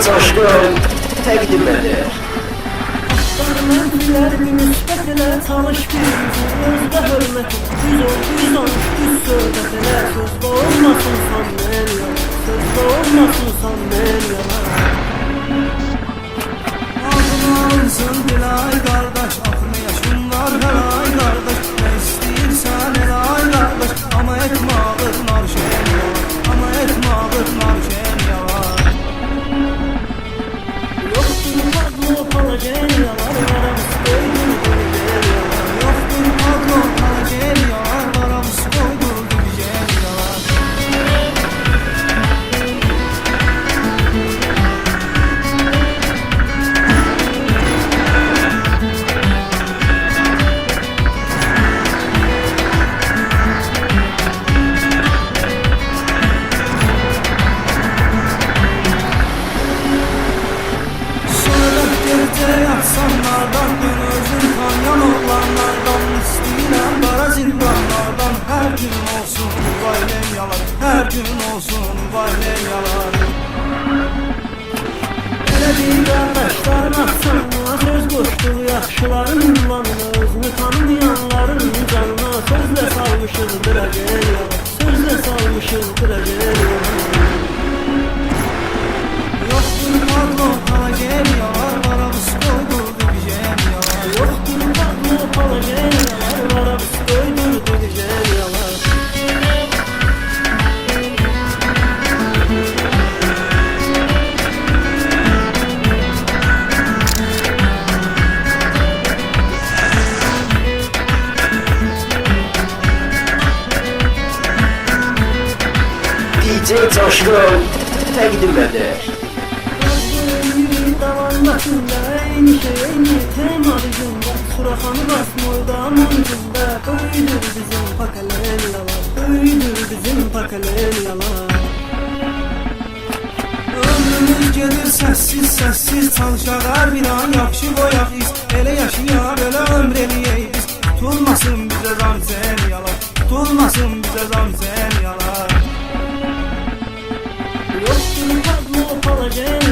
Coşkun təqdim edir. Mənfilər bir müsbət elə, çalış birinci özdə hörmət et. Düz ol, düz danış, düz söhbət elə. Sözdə olmasın sən mən yalan, sözdə olmasın sən mən yalan. Adını alınsın bir ay qardaş, 60 yaşın var hər ay qardaş. Nə istəyirsən el ay qardaş, amma etmə ağır narşen yalan, amma etmə ağır narşen yalan. Yoktur padlo palagen yalan, aramız koydun gülgen yalan. Yoktur padlo palagen yalan, aramız koydun gülgen yalan. Yatsanlardan, gün özün tanıyan oğlanlardan, istəyirəm qara zindanlardan. Hər gün olsun vaylem yalan, hər gün olsun vaylem yalan. Elə bir qardaşların axsanına, söz qoşduq yaxşıların ünvanına. Özünü tanımayanların canına, sözlə salmışız dirəgən yalan, sözlə salmışız dirəgən yalan. Yoktur padlo palagen yalan, aramız koydurdu gülgen yalan. Yoktur padlo palagen yalan, aramız koydurdu gülgen yalan. DJ Coşkun təqdim edir. Davanmasında eyni şey eyni temalıyında, Suraxanı basmoyda muncunda. Böyüdür bizim pakalen yalan, böyüdür bizim pakalen yalan. Ömrümüz gedir səssiz səssiz, çalışaq hər bir an yaxşı qoyaq iz. Elə yaşayaq, elə ömr eləyək biz. Tutulmasın bizə zam sən yalan, tutulmasın bizə zam sən yalan. Yoktur padlo palagen